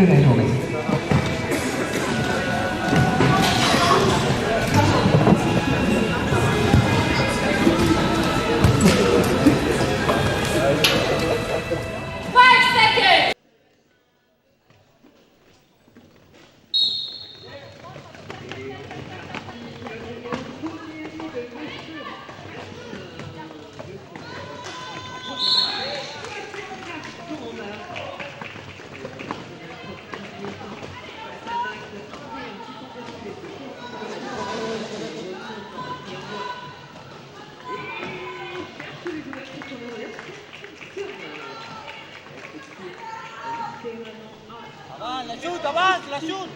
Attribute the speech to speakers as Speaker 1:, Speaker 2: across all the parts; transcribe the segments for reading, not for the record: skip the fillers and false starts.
Speaker 1: très belle journée.
Speaker 2: Avance, la shoot!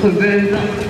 Speaker 1: Contre Buzz.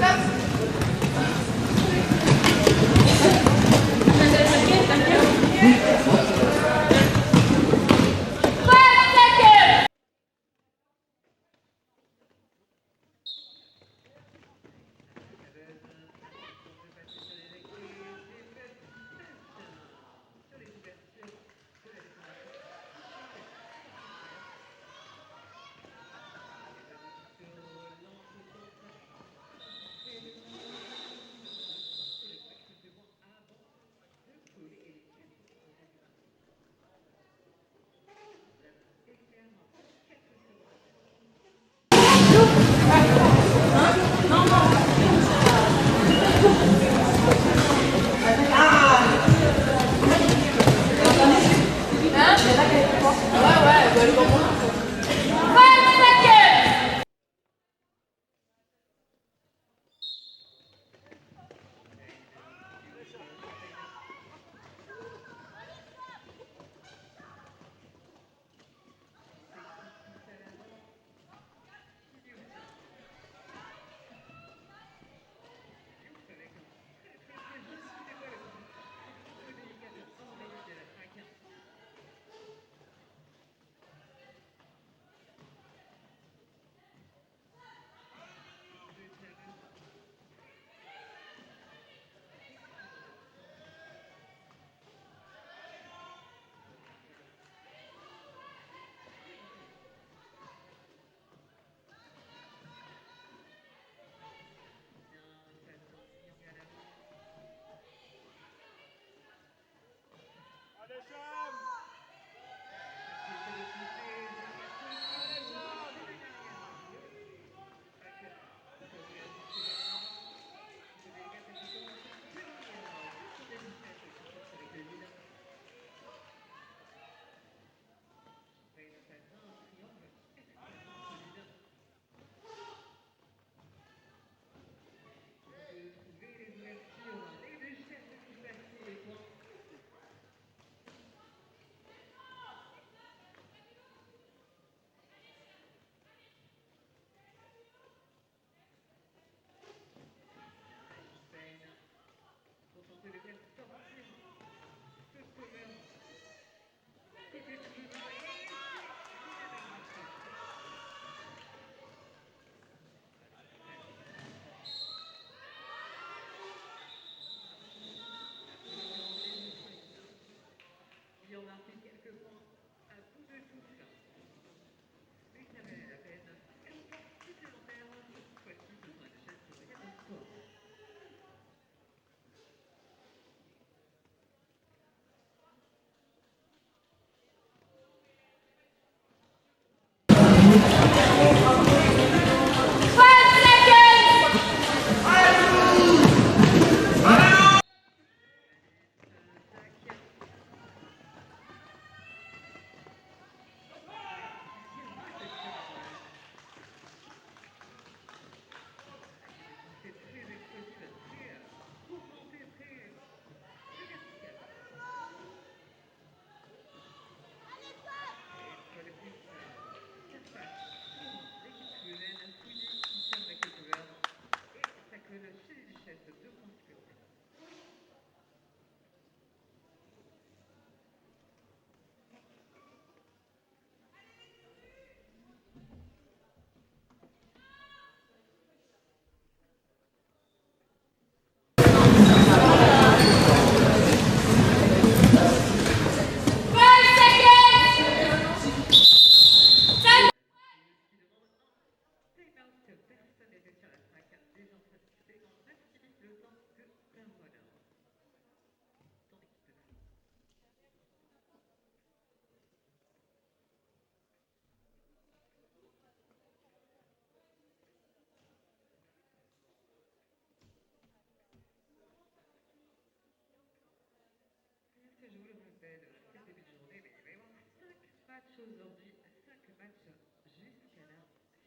Speaker 3: aujourd'hui 5 matchs jusqu'à la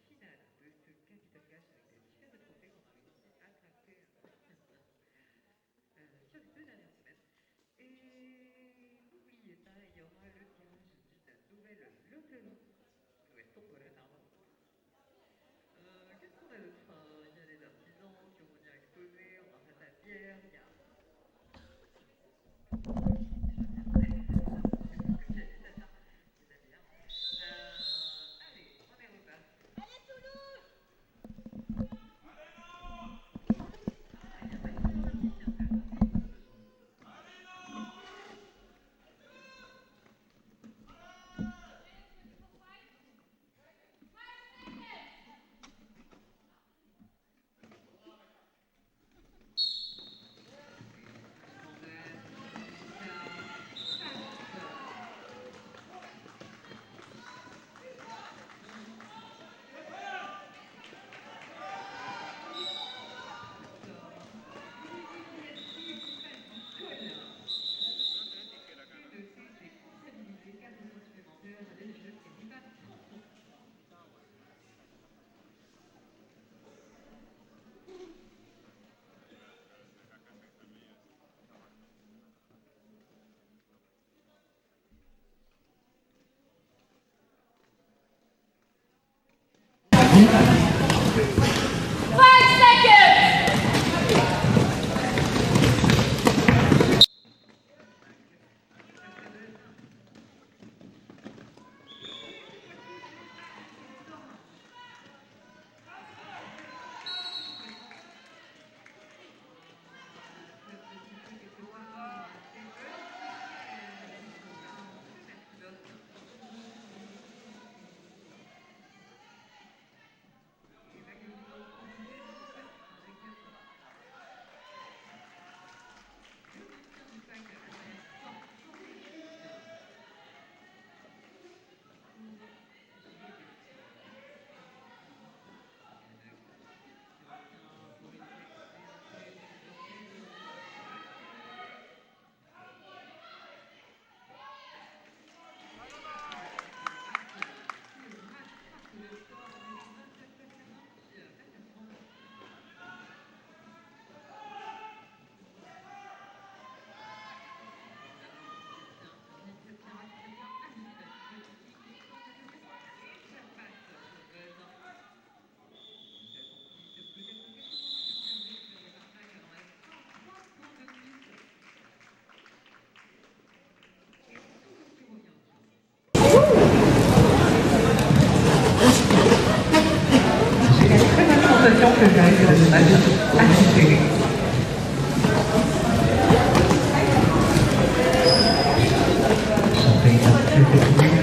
Speaker 3: finale de ce Capital Cash avec des dizaines de trophées qu'on a réussi à attraper sur les 2 dernières semaines. Et n'oubliez pas, il y aura le tirage d'une nouvelle loterie. Qu'est-ce qu'on a d'autre? Il y a les artisans qui vont venir exposer, on aura de la bière, il y a sensation que j'arrive à ce match assez serré. Chanter un petit peu plus.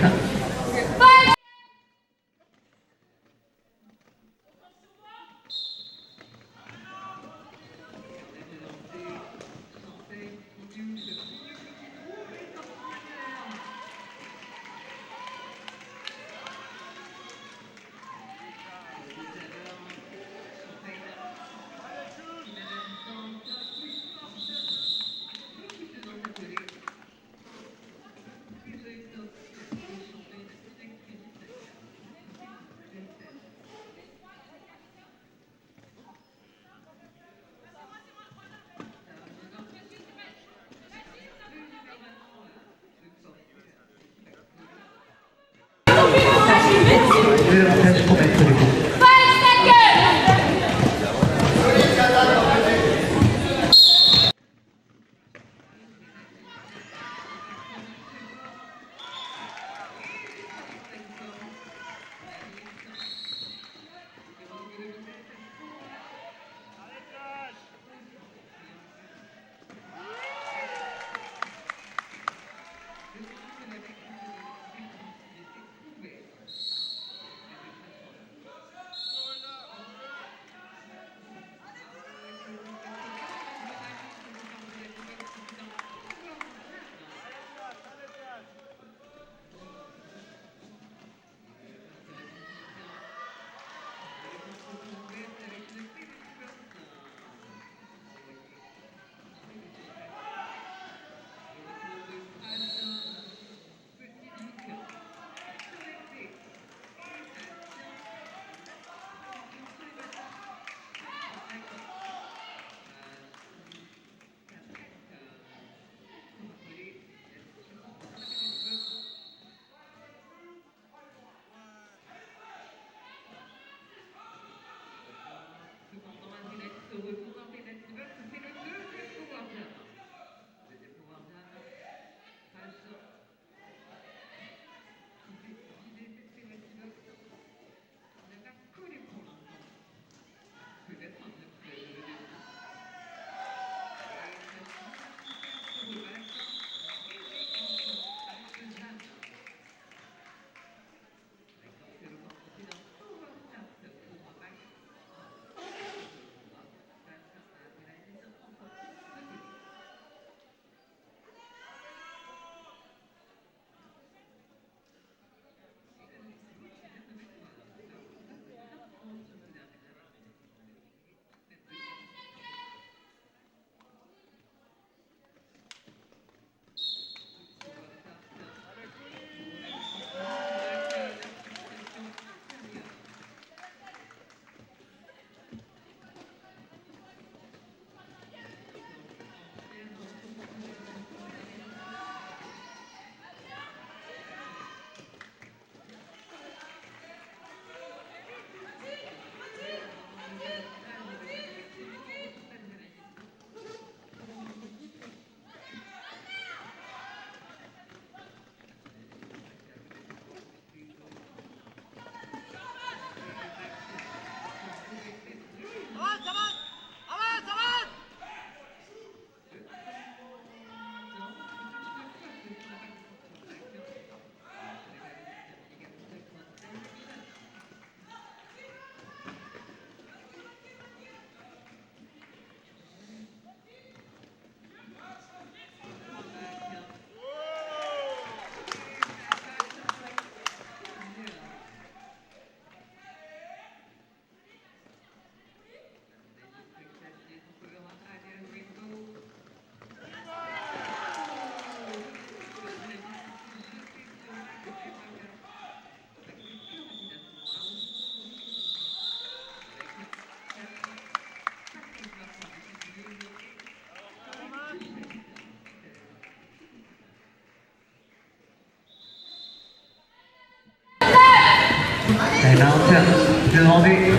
Speaker 1: 在当下demandé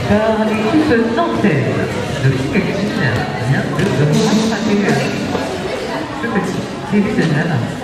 Speaker 1: par l'équipe nantaise de Picardie vient de rattraper ce petit début de jeu.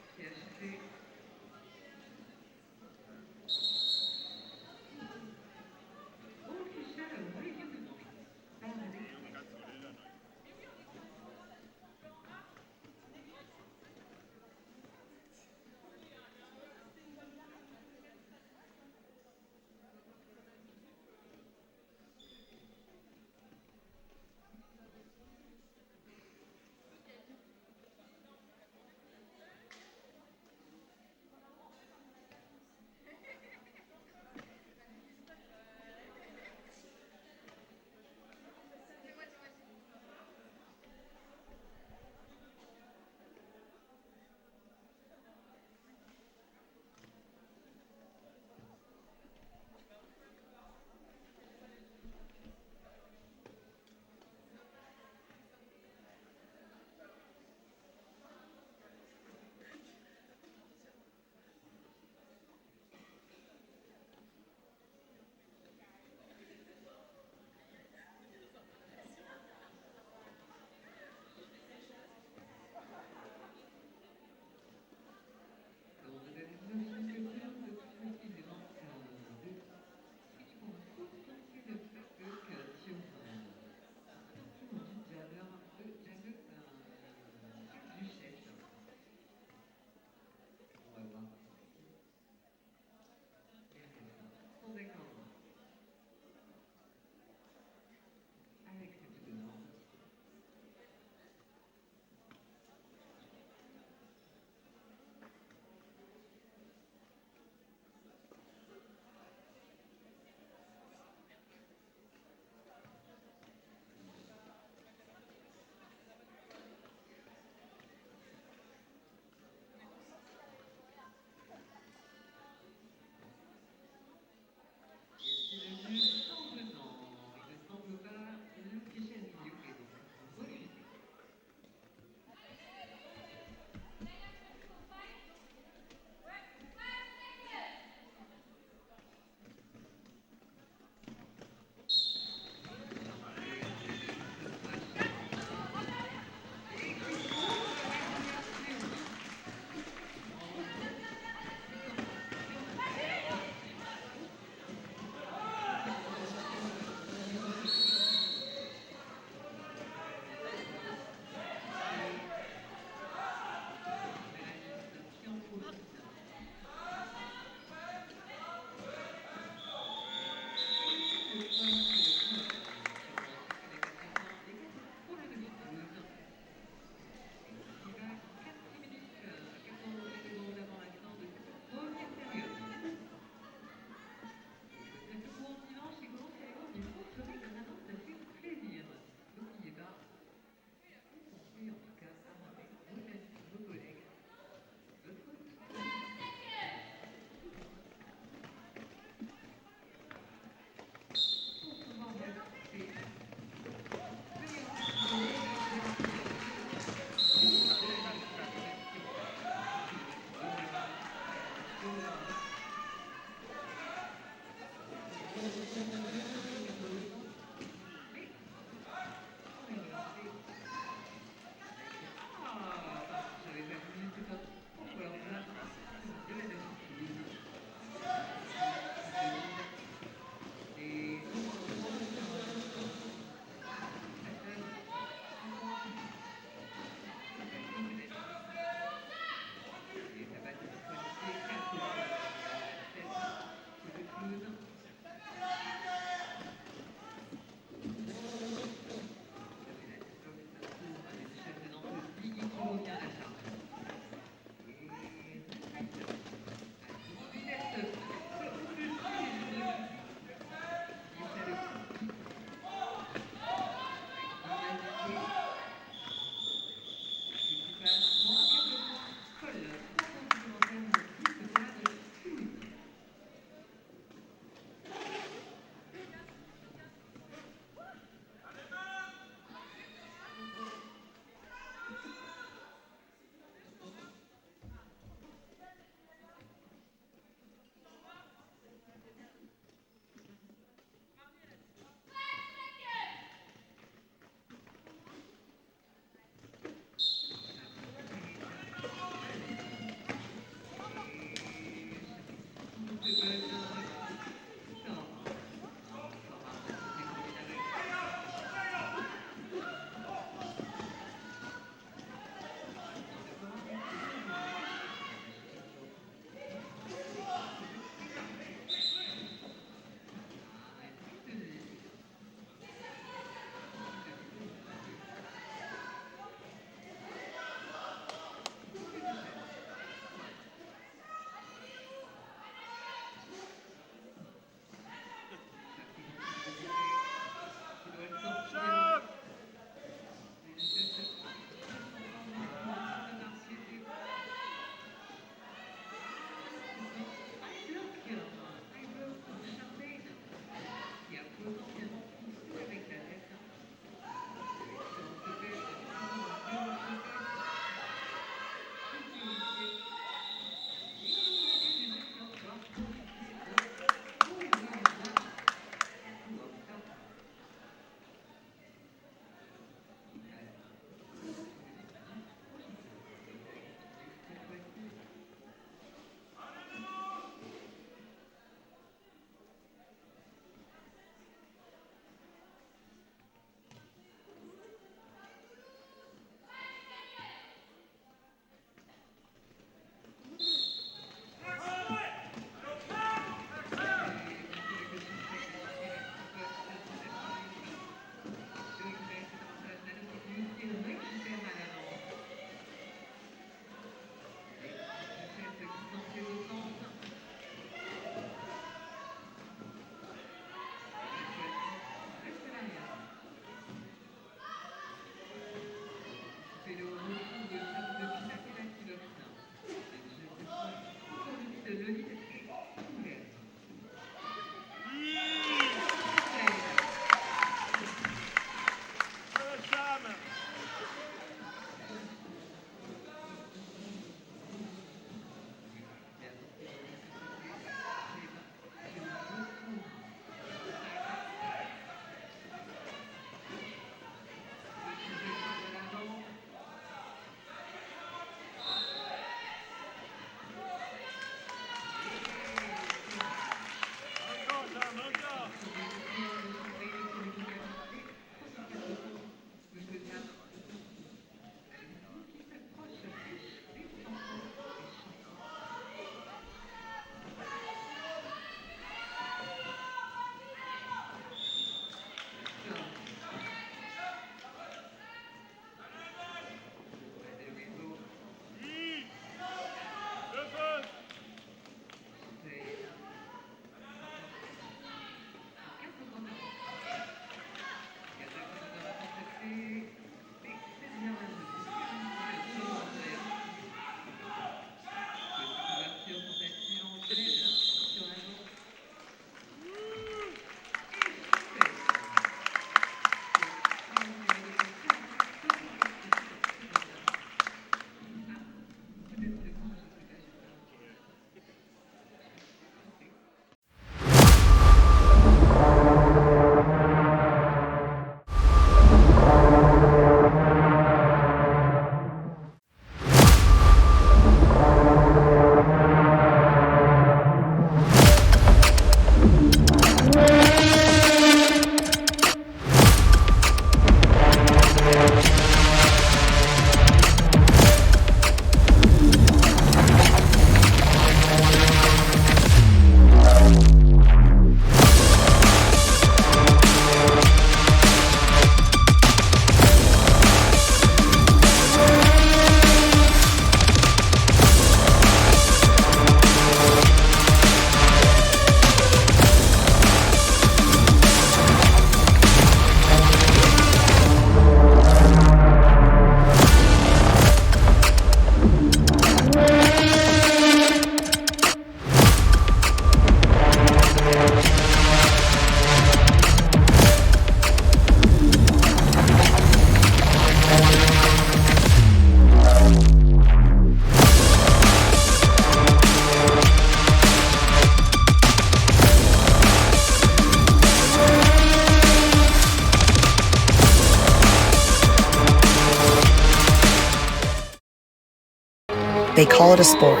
Speaker 4: They call it a sport,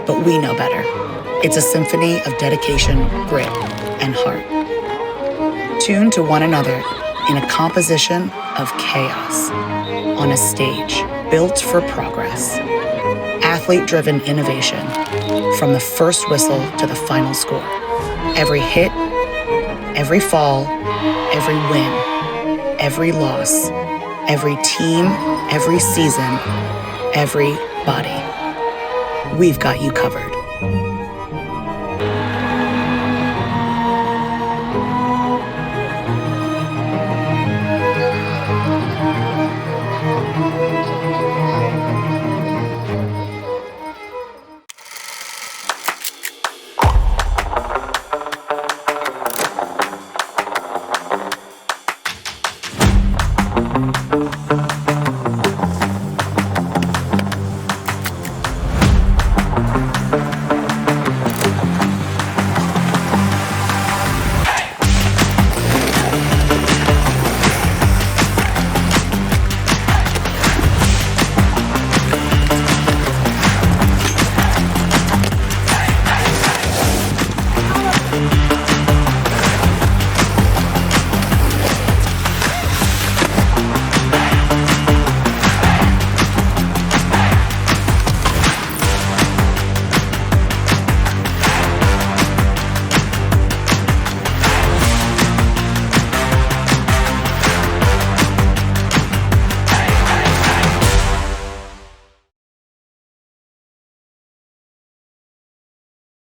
Speaker 4: but we know better. It's a symphony of dedication, grit, and heart. Tuned to one another in a composition of chaos on a stage built for progress. Athlete-driven innovation from the first whistle to the final score. Every hit, every fall, every win, every loss, every team, every season, everybody. We've got you covered.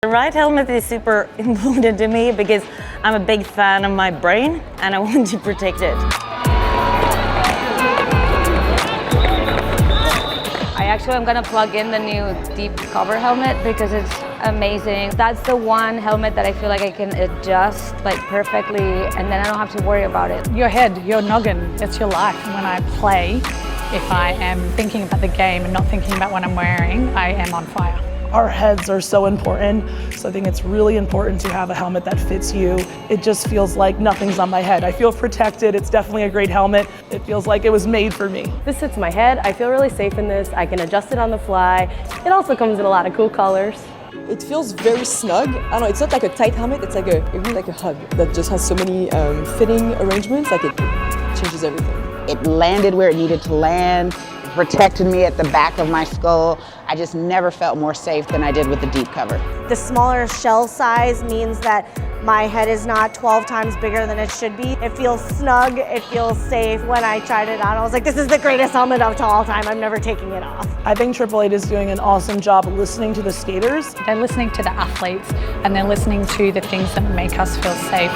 Speaker 5: The right helmet is super important to me because I'm a big fan of my brain and I want to protect it.
Speaker 6: I actually am gonna plug in the new deep cover helmet because it's amazing. That's the one helmet that I feel like I can adjust like perfectly and then I don't have to worry about it.
Speaker 7: Your head, your noggin, it's your life. When I play, if I am thinking about the game and not thinking about what I'm wearing, I am on fire.
Speaker 8: Our heads are so important, so I think it's really important to have a helmet that fits you. It just feels like nothing's on my head. I feel protected. It's definitely a great helmet. It feels like it was made for me.
Speaker 9: This fits my head. I feel really safe in this. I can adjust it on the fly. It also comes in a lot of cool colors.
Speaker 10: It feels very snug. I don't know, it's not like a tight helmet, it's like really like a hug that just has so many fitting arrangements, like it changes everything.
Speaker 11: It landed where it needed to land, it protected me at the back of my skull. I just never felt more safe than I did with the deep cover.
Speaker 12: The smaller shell size means that my head is not 12 times bigger than it should be. It feels snug, it feels safe. When I tried it on, I was like, this is the greatest helmet of all time. I'm never taking it off.
Speaker 8: I think Triple Eight is doing an awesome job listening to the skaters.
Speaker 7: They're listening to the athletes and they're listening to the things that make us feel safe.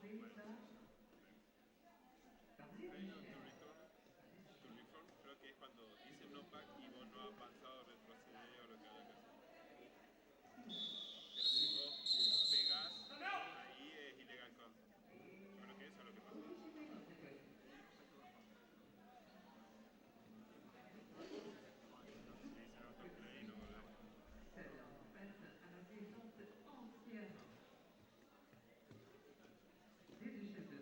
Speaker 1: demandé ça par les
Speaker 13: Tu reform creo que es cuando dice no back y vos no has avanzado, retroceder o lo que haga. Pero si vos pegás, ahí es ilegal con. Creo que eso es lo que pasa. Si dice no autoplay, no va a ver.
Speaker 1: celle-là, en fait, à la descente entière des échelles de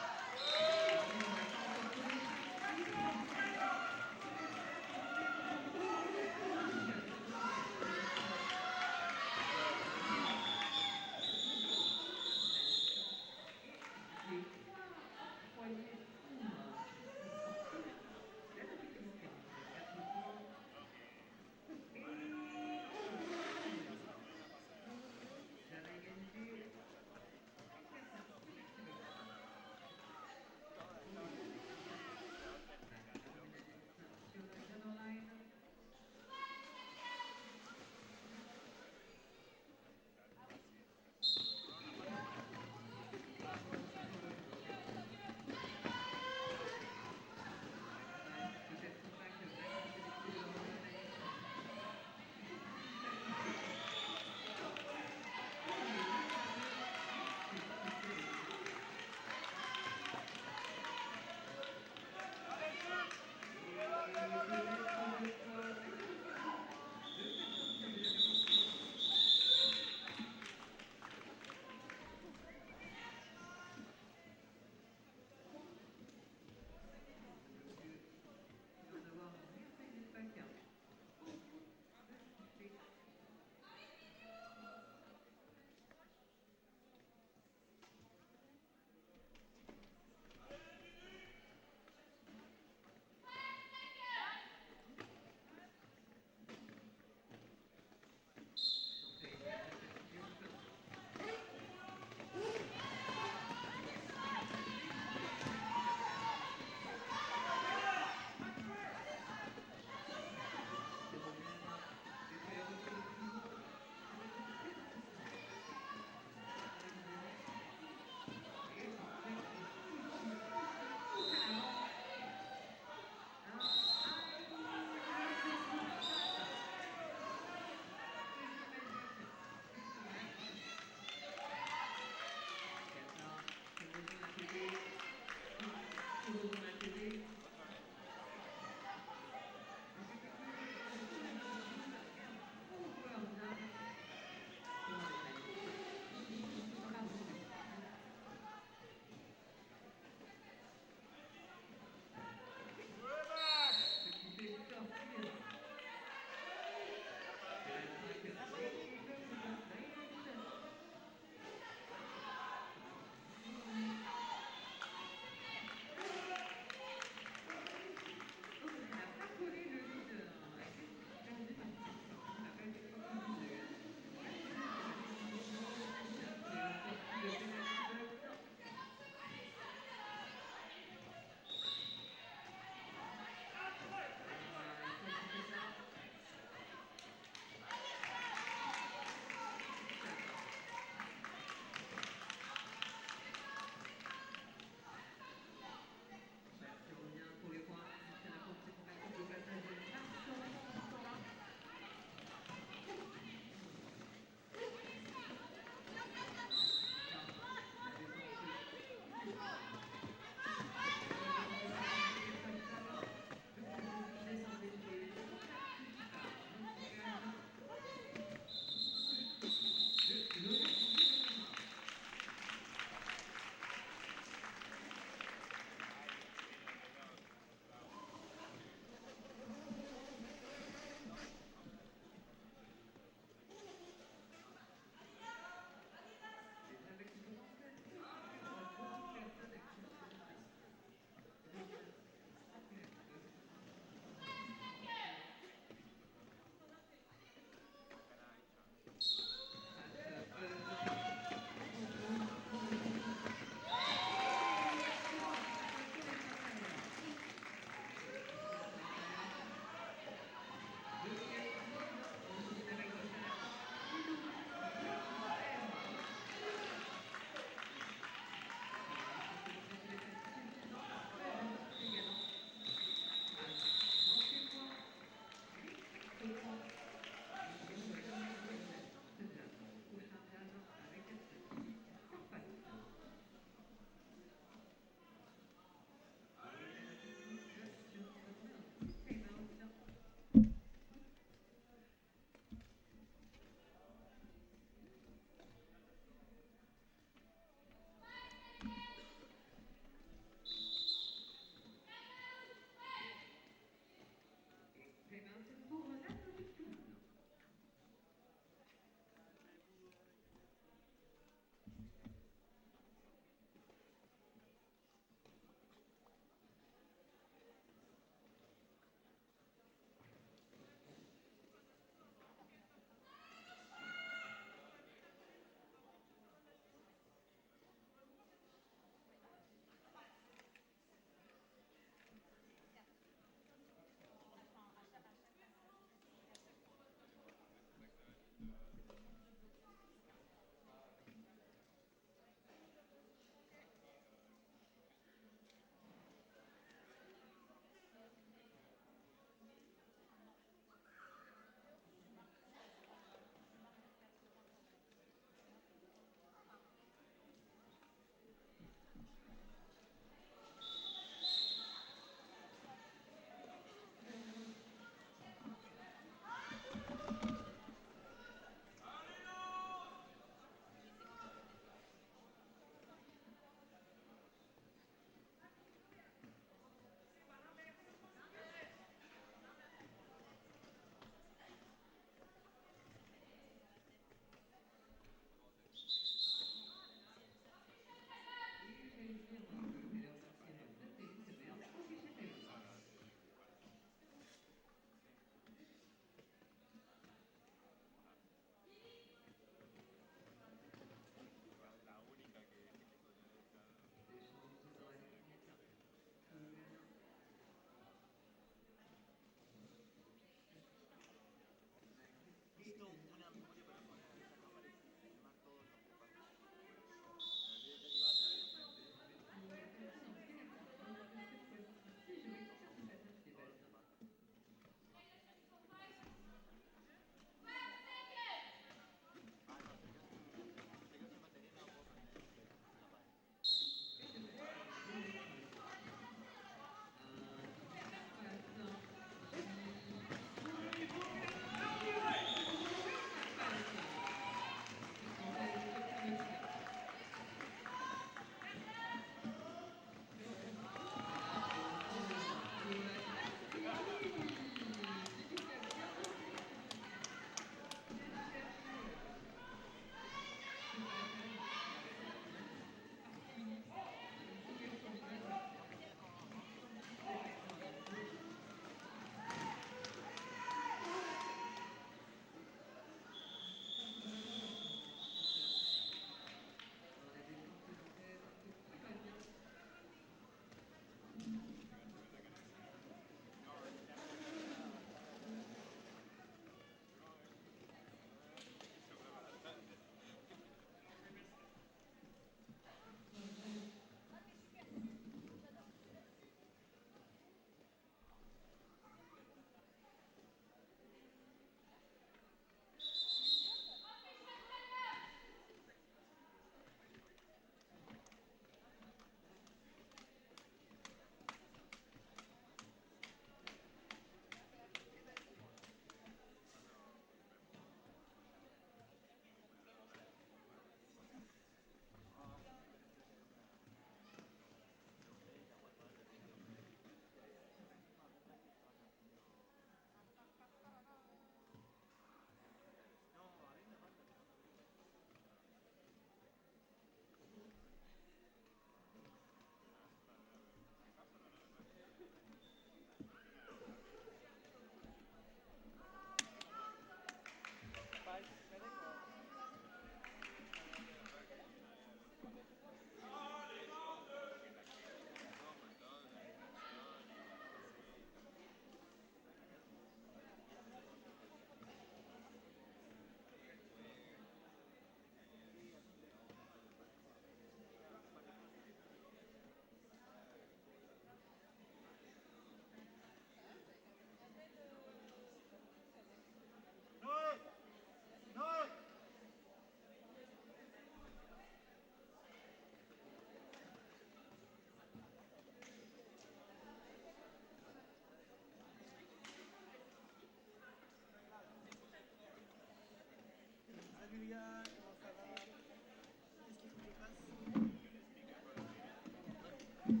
Speaker 14: Beaucoup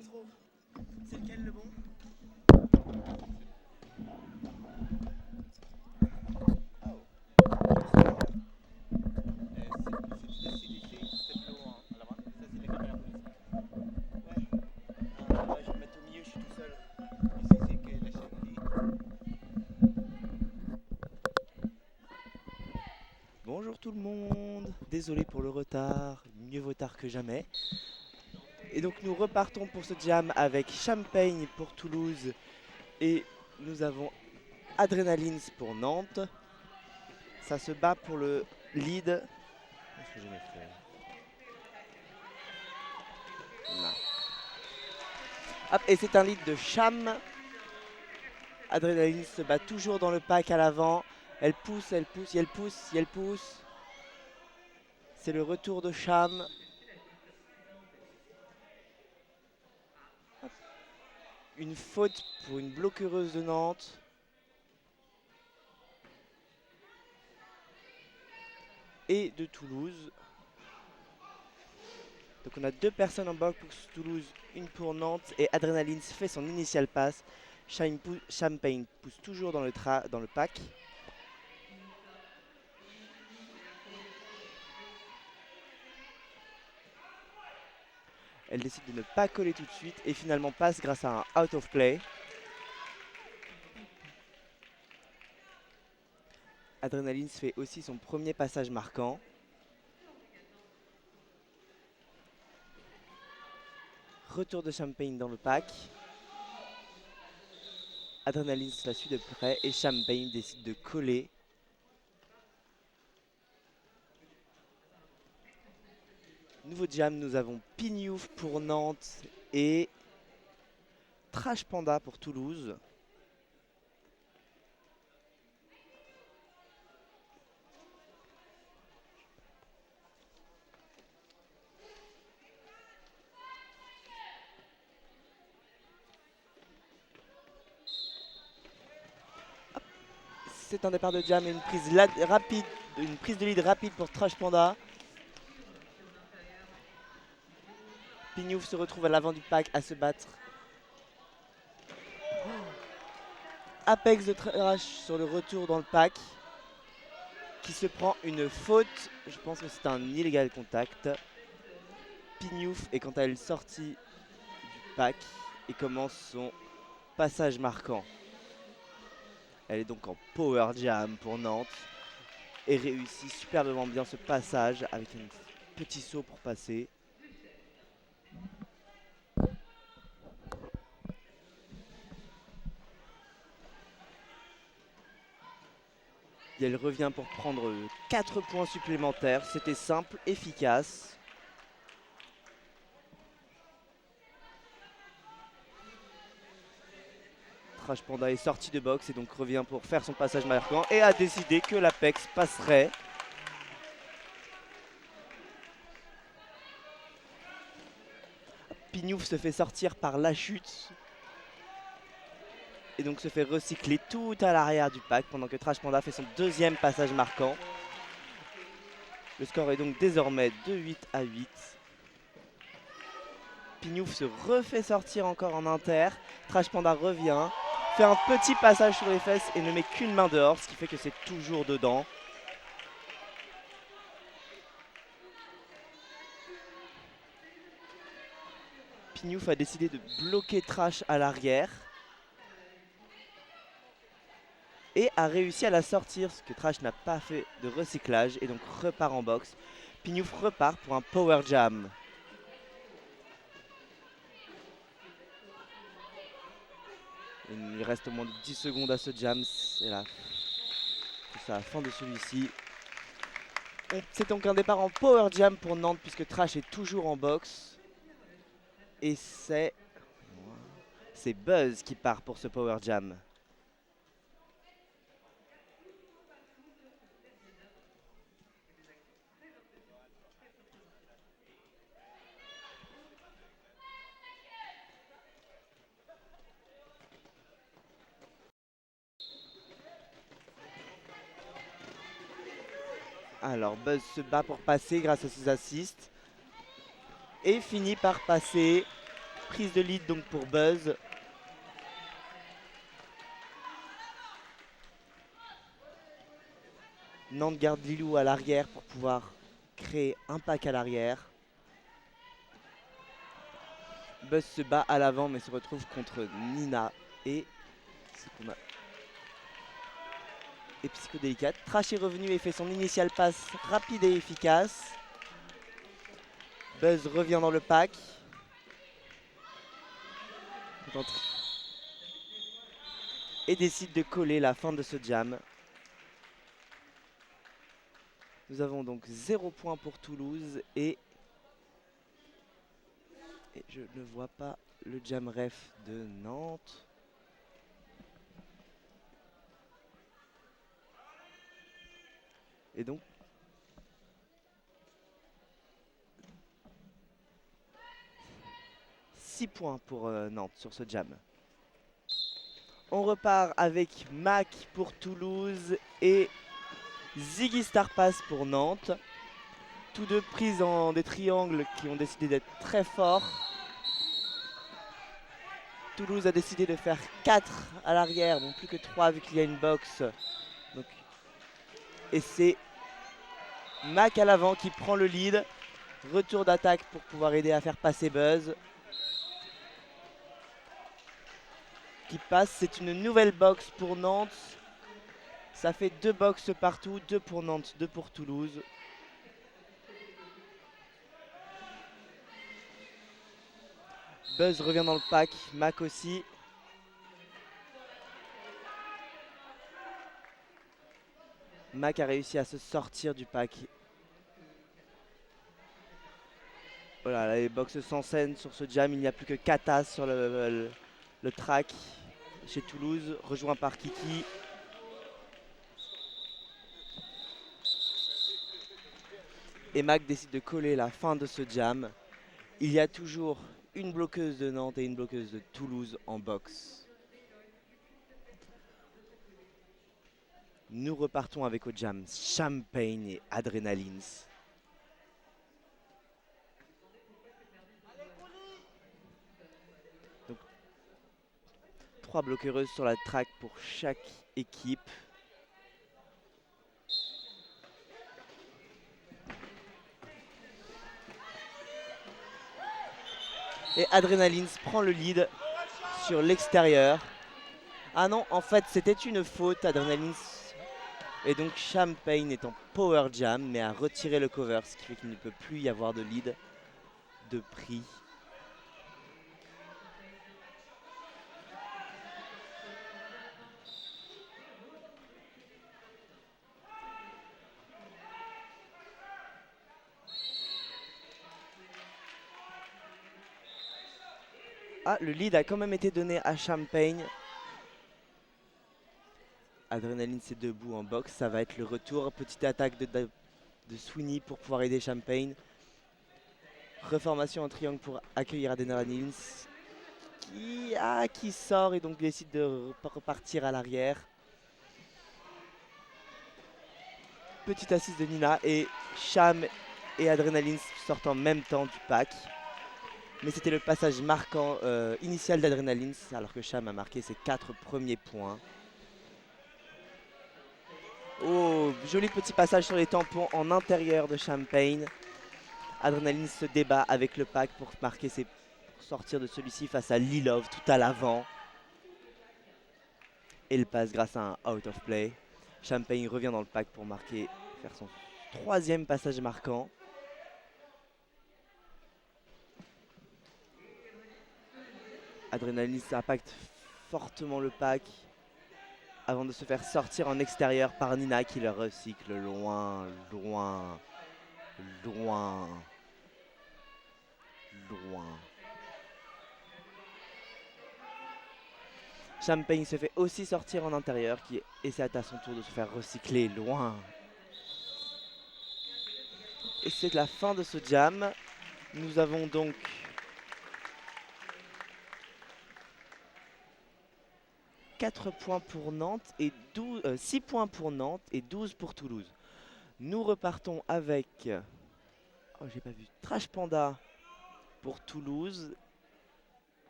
Speaker 14: trop. C'est lequel le bon? Bonjour tout le monde, désolé pour le retard, mieux vaut tard que jamais. Et donc nous repartons pour ce jam avec Champagne pour Toulouse et nous avons Adrenalines pour Nantes. Ça se bat pour le lead. Qu'est-ce que j'ai fait? Non. Hop, et c'est un lead de Cham. Adrenalines se bat toujours dans le pack à l'avant. Elle pousse, elle pousse, elle pousse, elle pousse. C'est le retour de Cham. Hop. Une faute pour une bloqueuse de Nantes. Et de Toulouse. Donc on a 2 personnes en box pour Toulouse, une pour Nantes et Adrenalines fait son initial pass. Champagne pousse toujours dans le pack. Elle décide de ne pas coller tout de suite et finalement passe grâce à un out of play. Adrenalines fait aussi son premier passage marquant. Retour de Champagne dans le pack. Adrenalines la suit de près et Champagne décide de coller. Nouveau jam, nous avons Pignouf pour Nantes et Trash Panda pour Toulouse. C'est un départ de jam et une prise de lead rapide pour Trash Panda. Pignouf se retrouve à l'avant du pack à se battre. Apex de Trash sur le retour dans le pack. Qui se prend une faute. Je pense que c'est un illégal contact. Pignouf est quant à elle sortie du pack et commence son passage marquant. Elle est donc en power jam pour Nantes et réussit superbement bien ce passage avec un petit saut pour passer. Et elle revient pour prendre 4 points supplémentaires. C'était simple, efficace. Trash Panda est sorti de box et donc revient pour faire son passage marquant et a décidé que l'Apex passerait. Pignouf se fait sortir par la chute et donc se fait recycler tout à l'arrière du pack pendant que Trash Panda fait son deuxième passage marquant. Le score est donc désormais de 8 à 8. Pignouf se refait sortir encore en inter. Trash Panda revient, fait un petit passage sur les fesses et ne met qu'une main dehors, ce qui fait que c'est toujours dedans. Pignouf a décidé de bloquer Trash à l'arrière et a réussi à la sortir, ce que Trash n'a pas fait de recyclage et donc repart en boxe. Pignouf repart pour un power jam. Il reste moins de 10 secondes à ce jam, c'est la fin de celui-ci. C'est donc un départ en power jam pour Nantes puisque Trash est toujours en boxe. Et c'est Buzz qui part pour ce power jam. Alors Buzz se bat pour passer grâce à ses assists. Et finit par passer. Prise de lead donc pour Buzz. Nantes garde Lilou à l'arrière pour pouvoir créer un pack à l'arrière. Buzz se bat à l'avant mais se retrouve contre Nina et Psychodélicate. Trash est revenu et fait son initial pass rapide et efficace. Buzz revient dans le pack. Et décide de coller la fin de ce jam. Nous avons donc 0 point pour Toulouse et je ne vois pas le jam ref de Nantes. Et donc 6 points pour Nantes sur ce jam. On repart avec Mac pour Toulouse et Ziggy Starpass pour Nantes. Tous deux prises dans des triangles qui ont décidé d'être très forts. Toulouse a décidé de faire 4 à l'arrière, bon plus que 3 vu qu'il y a une box. Donc, et c'est Mac à l'avant qui prend le lead. Retour d'attaque pour pouvoir aider à faire passer Buzz. Qui passe, c'est une nouvelle box pour Nantes. Ça fait 2 box partout, 2 pour Nantes, 2 pour Toulouse. Buzz revient dans le pack, Mac aussi. Mac a réussi à se sortir du pack. Voilà, les box s'enchaînent sur ce jam, il n'y a plus que Kata sur le track chez Toulouse, rejoint par Kiki. Et Mac décide de coller la fin de ce jam. Il y a toujours une bloqueuse de Nantes et une bloqueuse de Toulouse en box. Nous repartons avec au jam Champagne et Adrenalines. Donc, 3 bloqueuses sur la track pour chaque équipe. Et Adrenalines prend le lead sur l'extérieur. Ah non, en fait, c'était une faute. Adrenalines. Et donc Champagne est en power jam, mais a retiré le cover, ce qui fait qu'il ne peut plus y avoir de lead de prix. Ah, le lead a quand même été donné à Champagne. Adrénaline c'est debout en boxe, ça va être le retour. Petite attaque de Sweeney pour pouvoir aider Champagne. Reformation en triangle pour accueillir Adrénaline qui sort et donc décide de repartir à l'arrière. Petite assise de Nina et Cham et Adrénaline sortent en même temps du pack. Mais c'était le passage marquant initial d'Adrénaline alors que Cham a marqué ses 4 premiers points. Oh, joli petit passage sur les tampons en intérieur de Champagne. Adrénaline se débat avec le pack pour sortir de celui-ci face à Lilov tout à l'avant. Et il passe grâce à un out of play. Champagne revient dans le pack pour faire son 3e passage marquant. Adrénaline impacte fortement le pack avant de se faire sortir en extérieur par Nina qui le recycle loin, loin, loin, loin. Champagne se fait aussi sortir en intérieur qui essaie à son tour de se faire recycler loin. Et c'est la fin de ce jam. Nous avons donc 4 points pour Nantes et 6 points pour Nantes et 12 pour Toulouse. Nous repartons avec, oh j'ai pas vu, Trash Panda pour Toulouse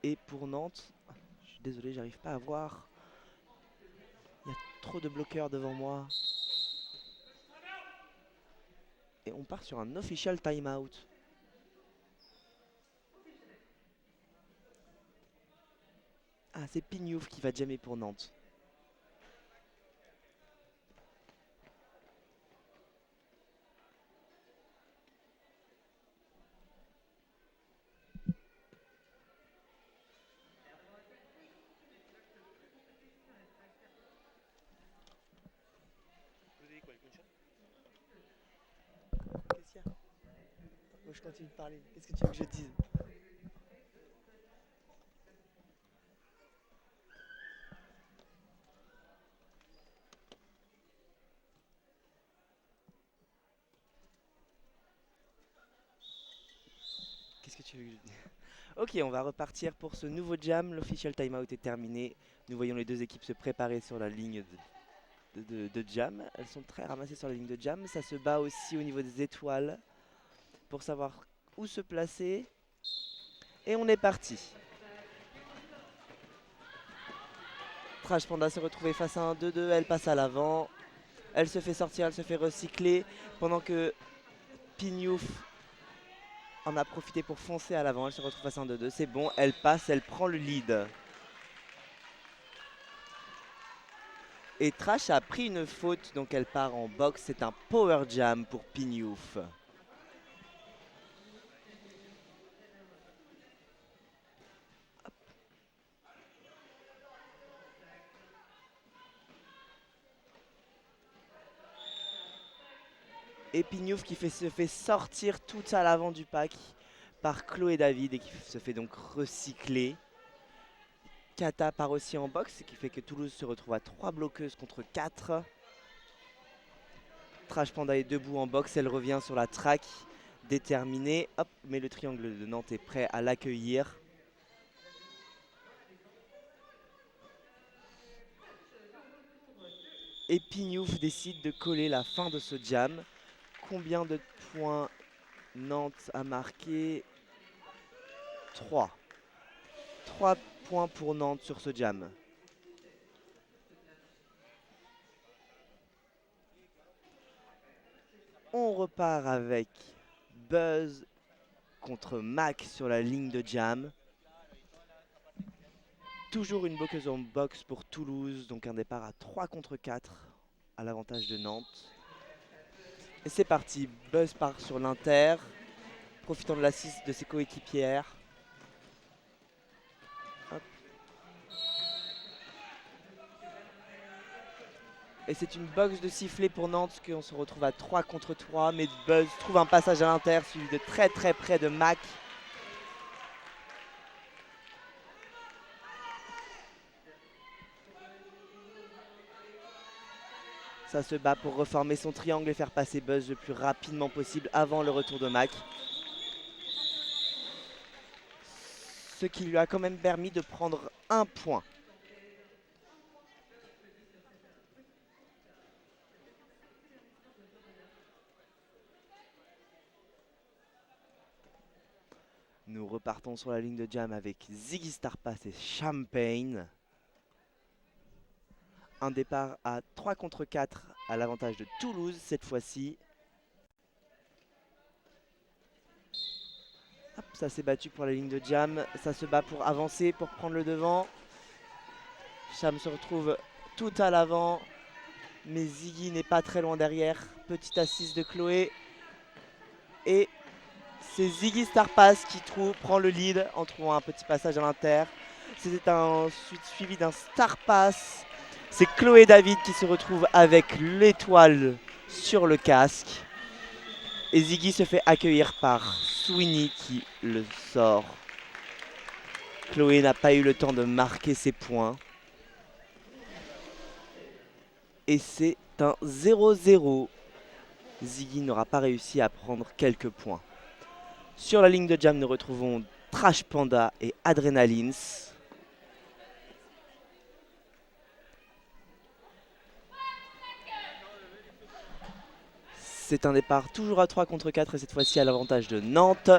Speaker 14: et pour Nantes. Je suis désolé, j'arrive pas à voir. Il y a trop de bloqueurs devant moi. Et on part sur un official timeout. Ah, c'est Pignouf qui va jammer pour Nantes. Qu'est-ce qu'il y a? Moi je continue de parler. Qu'est-ce que tu veux que je dise? Qu'est-ce que tu veux que je dise? Ok, on va repartir pour ce nouveau jam. L'official timeout est terminé. Nous voyons les deux équipes se préparer sur la ligne de jam. Elles sont très ramassées sur la ligne de jam. Ça se bat aussi au niveau des étoiles pour savoir où se placer. Et on est parti. Trash Panda s'est retrouvée face à un 2-2. Elle passe à l'avant. Elle se fait sortir, elle se fait recycler. Pendant que Pignouf en a profité pour foncer à l'avant. Elle se retrouve face à un 2-2. C'est bon, elle passe, elle prend le lead. Et Trash a pris une faute, donc elle part en box. C'est un power jam pour Pignouf. Et Pignouf qui se fait sortir tout à l'avant du pack par Chloé David et qui se fait donc recycler. Kata part aussi en boxe, ce qui fait que Toulouse se retrouve à 3 bloqueuses contre 4. Trash Panda est debout en boxe, elle revient sur la track, déterminée. Hop, mais le triangle de Nantes est prêt à l'accueillir. Et Pignouf décide de coller la fin de ce jam. Combien de points Nantes a marqué? 3. 3 points pour Nantes sur ce jam. On repart avec Buzz contre Mac sur la ligne de jam. Toujours une bloqueuse en box pour Toulouse, donc un départ à 3 contre 4 à l'avantage de Nantes. Et c'est parti, Buzz part sur l'Inter, profitant de l'assist de ses coéquipières. Hop. Et c'est une box de sifflet pour Nantes, qu'on se retrouve à 3 contre 3, mais Buzz trouve un passage à l'Inter, suivi de très très près de Mac. Ça se bat pour reformer son triangle et faire passer Buzz le plus rapidement possible avant le retour de Mac. Ce qui lui a quand même permis de prendre un point. Nous repartons sur la ligne de jam avec Ziggy Starpass et Champagne. Un départ à 3 contre 4 à l'avantage de Toulouse cette fois-ci. Ça s'est battu pour la ligne de jam. Ça se bat pour avancer, pour prendre le devant. Cham se retrouve tout à l'avant. Mais Ziggy n'est pas très loin derrière. Petite assise de Chloé. Et c'est Ziggy Starpass qui prend le lead en trouvant un petit passage à l'Inter. C'était ensuite suivi d'un Starpass. C'est Chloé David qui se retrouve avec l'étoile sur le casque. Et Ziggy se fait accueillir par Sweeney qui le sort. Chloé n'a pas eu le temps de marquer ses points. Et c'est un 0-0. Ziggy n'aura pas réussi à prendre quelques points. Sur la ligne de jam, nous retrouvons Trash Panda et Adrenalines. C'est un départ toujours à 3 contre 4 et cette fois-ci à l'avantage de Nantes.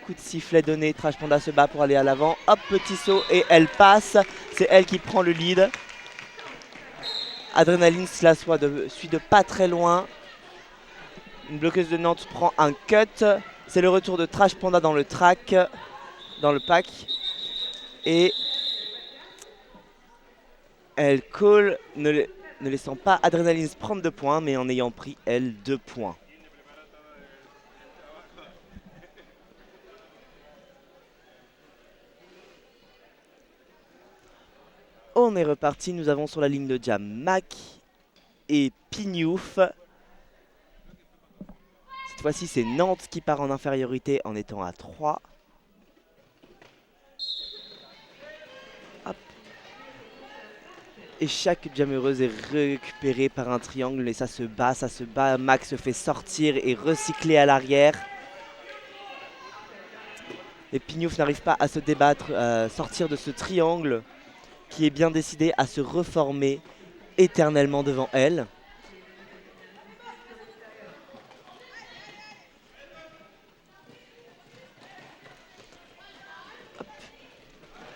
Speaker 14: Coup de sifflet donné, Trash Panda se bat pour aller à l'avant. Hop, petit saut et elle passe. C'est elle qui prend le lead. Adrénaline la suit de pas très loin. Une bloqueuse de Nantes prend un cut. C'est le retour de Trash Panda dans le track, dans le pack. Et elle call, ne laissant pas Adrénaline prendre 2 points, mais en ayant pris, elle, 2 points. On est reparti, nous avons sur la ligne de jam Mac et Pignouf. Cette fois-ci, c'est Nantes qui part en infériorité en étant à 3. Hop. Et chaque jammereuse est récupérée par un triangle et ça se bat, ça se bat. Mac se fait sortir et recycler à l'arrière. Et Pignouf n'arrive pas à se débattre, à sortir de ce triangle qui est bien décidé à se reformer éternellement devant elle.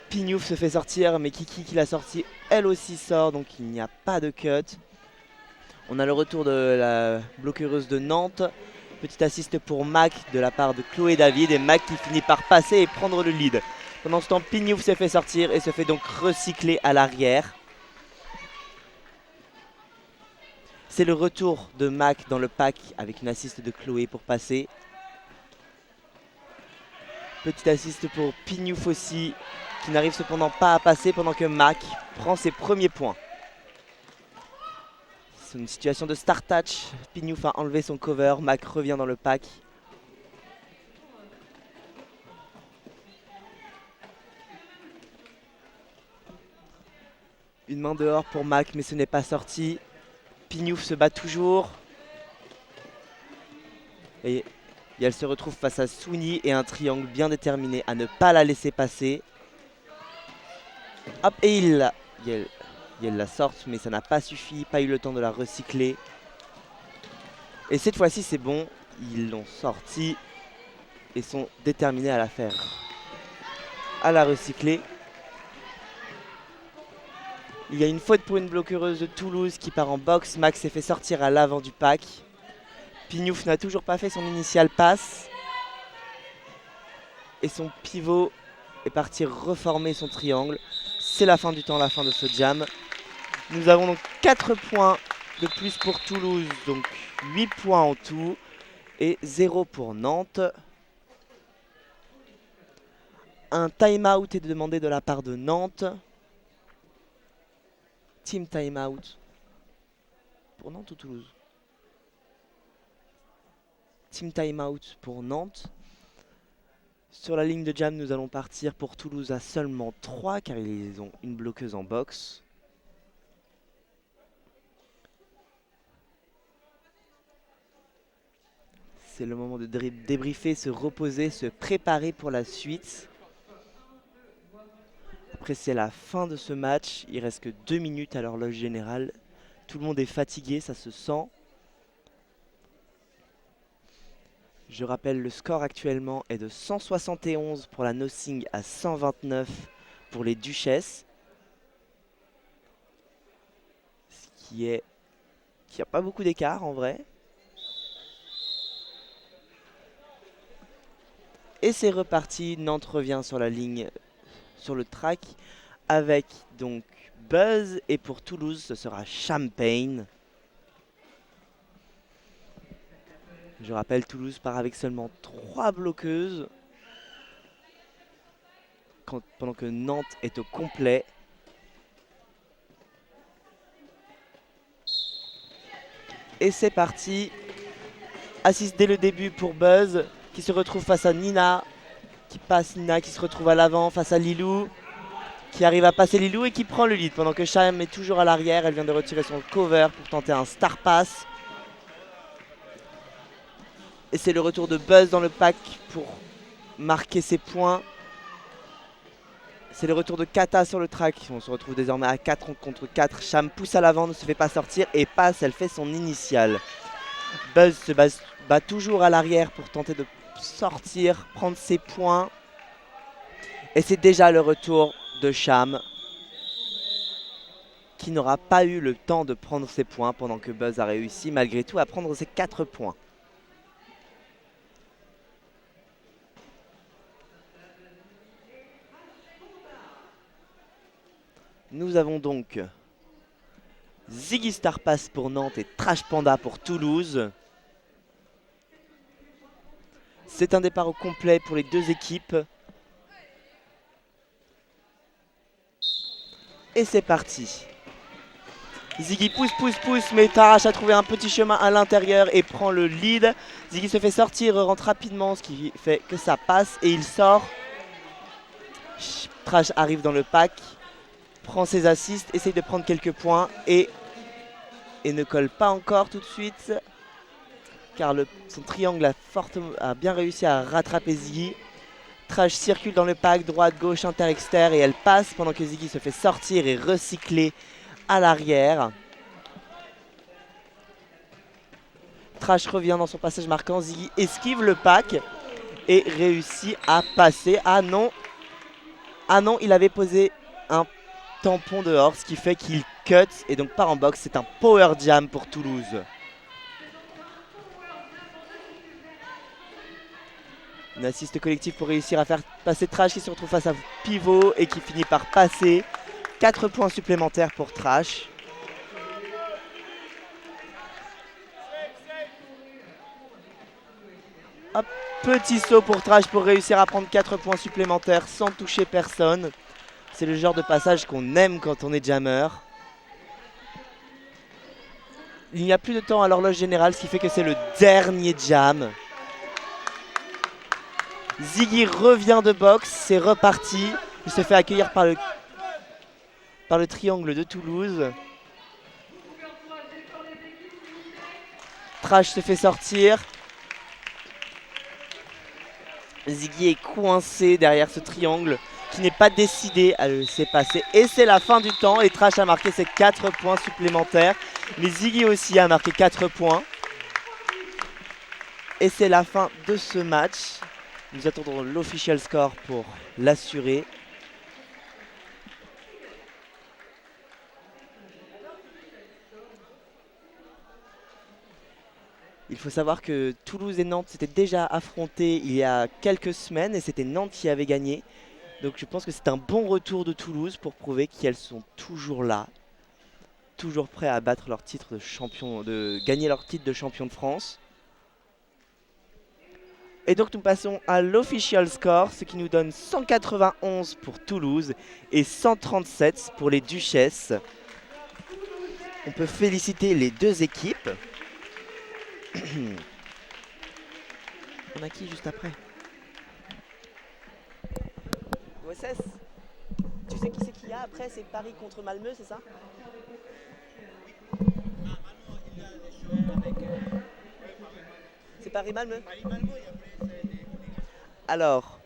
Speaker 14: Pignouf se fait sortir, mais Kiki qui l'a sorti, elle aussi sort, donc il n'y a pas de cut. On a le retour de la bloqueuse de Nantes. Petit assist pour Mac de la part de Chloé David, et Mac qui finit par passer et prendre le lead. Pendant ce temps, Pignouf s'est fait sortir et se fait donc recycler à l'arrière. C'est le retour de Mac dans le pack avec une assist de Chloé pour passer. Petit assist pour Pignouf aussi, qui n'arrive cependant pas à passer pendant que Mac prend ses premiers points. C'est une situation de start touch. Pignouf a enlevé son cover, Mac revient dans le pack. Une main dehors pour Mac, mais ce n'est pas sorti. Pignouf se bat toujours. Et elle se retrouve face à Souni et un triangle bien déterminé à ne pas la laisser passer. Hop, et il la sort, mais ça n'a pas suffi, pas eu le temps de la recycler. Et cette fois-ci, c'est bon, ils l'ont sorti et sont déterminés à la faire, à la recycler. Il y a une faute pour une bloqueuse de Toulouse qui part en box. Max s'est fait sortir à l'avant du pack. Pignouf n'a toujours pas fait son initial pass. Et son pivot est parti reformer son triangle. C'est la fin du temps, la fin de ce jam. Nous avons donc 4 points de plus pour Toulouse, donc 8 points en tout. Et 0 pour Nantes. Un time-out est demandé de la part de Nantes. Team time-out. Pour Nantes ou Toulouse? Team time-out pour Nantes. Sur la ligne de jam, nous allons partir pour Toulouse à seulement 3 car ils ont une bloqueuse en box. C'est le moment de débriefer, se reposer, se préparer pour la suite. Après, c'est la fin de ce match. Il reste que 2 minutes à l'horloge générale. Tout le monde est fatigué, ça se sent. Je rappelle, le score actuellement est de 171 pour la Nothing à 129 pour les Duchesses. Ce qui est... Il n'y a pas beaucoup d'écart en vrai. Et c'est reparti. Nantes revient sur la ligne, sur le track, avec donc Buzz. Et pour Toulouse, ce sera Champagne. Je rappelle, Toulouse part avec seulement 3 bloqueuses. Pendant que Nantes est au complet. Et c'est parti. Assist dès le début pour Buzz, qui se retrouve face à Nina. Qui passe Nina, qui se retrouve à l'avant face à Lilou. Qui arrive à passer Lilou et qui prend le lead. Pendant que Cham est toujours à l'arrière. Elle vient de retirer son cover pour tenter un star pass. Et c'est le retour de Buzz dans le pack pour marquer ses points. C'est le retour de Kata sur le track. On se retrouve désormais à 4 contre 4. Cham pousse à l'avant, ne se fait pas sortir et passe. Elle fait son initiale. Buzz se bat toujours à l'arrière pour tenter de sortir, prendre ses points. Et c'est déjà le retour de Cham, qui n'aura pas eu le temps de prendre ses points pendant que Buzz a réussi malgré tout à prendre ses 4 points. Nous avons donc Ziggy Star Pass pour Nantes et Trash Panda pour Toulouse. C'est un départ au complet pour les deux équipes. Et c'est parti. Ziggy pousse, mais Tarash a trouvé un petit chemin à l'intérieur et prend le lead. Ziggy se fait sortir, rentre rapidement, ce qui fait que ça passe et il sort. Trash arrive dans le pack, prend ses assists, essaye de prendre quelques points et ne colle pas encore tout de suite. Car son triangle a bien réussi à rattraper Ziggy. Trash circule dans le pack, droite, gauche, inter, exter et elle passe pendant que Ziggy se fait sortir et recycler à l'arrière. Trash revient dans son passage marquant, Ziggy esquive le pack et réussit à passer. Ah non, il avait posé un tampon dehors, ce qui fait qu'il cut et donc part en box. C'est un power jam pour Toulouse. Une assiste collective pour réussir à faire passer Trash qui se retrouve face à Pivot et qui finit par passer. 4 points supplémentaires pour Trash. Hop, petit saut pour Trash pour réussir à prendre 4 points supplémentaires sans toucher personne. C'est le genre de passage qu'on aime quand on est jammer. Il n'y a plus de temps à l'horloge générale, ce qui fait que c'est le dernier jam. Ziggy revient de boxe, c'est reparti. Il se fait accueillir par le triangle de Toulouse. Trash se fait sortir. Ziggy est coincé derrière ce triangle qui n'est pas décidé à le laisser passer. Et c'est la fin du temps et Trash a marqué ses 4 points supplémentaires. Mais Ziggy aussi a marqué 4 points. Et c'est la fin de ce match. Nous attendons l'official score pour l'assurer. Il faut savoir que Toulouse et Nantes s'étaient déjà affrontés il y a quelques semaines et c'était Nantes qui avait gagné. Donc je pense que c'est un bon retour de Toulouse pour prouver qu'elles sont toujours là, toujours prêts à battre leur titre de champion, gagner leur titre de champion de France. Et donc nous passons à l'official score, ce qui nous donne 191 pour Toulouse et 137 pour les Duchesses. On peut féliciter les deux équipes. On a qui juste après? OSS. Tu sais qui c'est qu'il y a après? C'est Paris contre Malmö, c'est ça? C'est Paris-Malmö? Alors,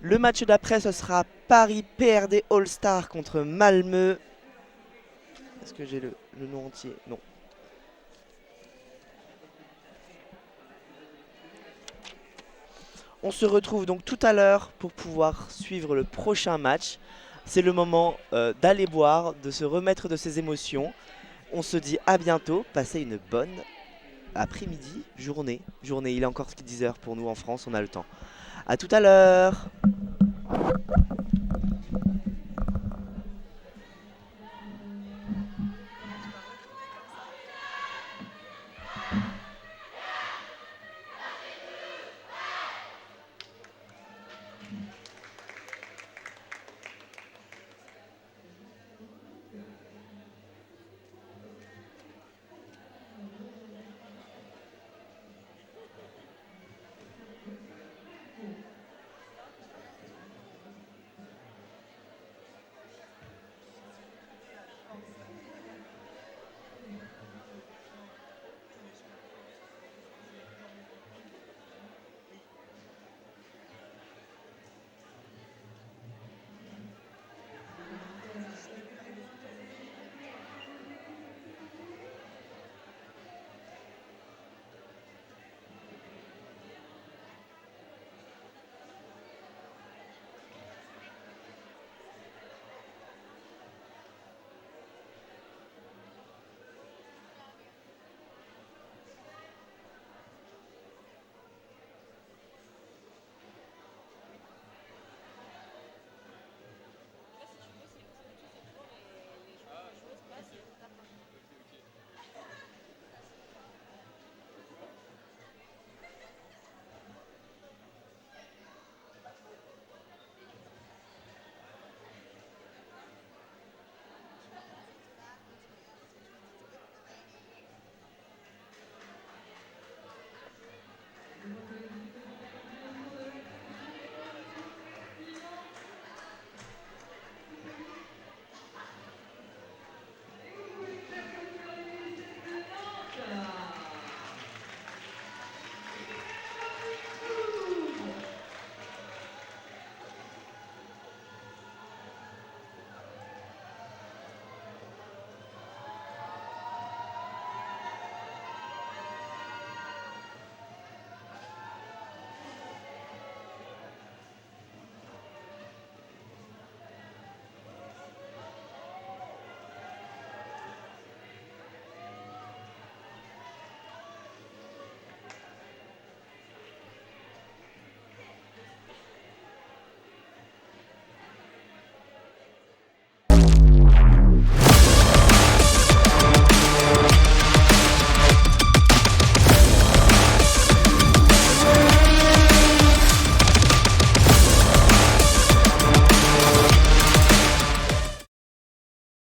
Speaker 14: le match d'après, ce sera Paris PRD All-Star contre Malmö. Est-ce que j'ai le nom entier? Non. On se retrouve donc tout à l'heure pour pouvoir suivre le prochain match. C'est le moment d'aller boire, de se remettre de ses émotions. On se dit à bientôt, passez une bonne après-midi, journée. Il est encore 10h pour nous en France, on a le temps. À tout à l'heure.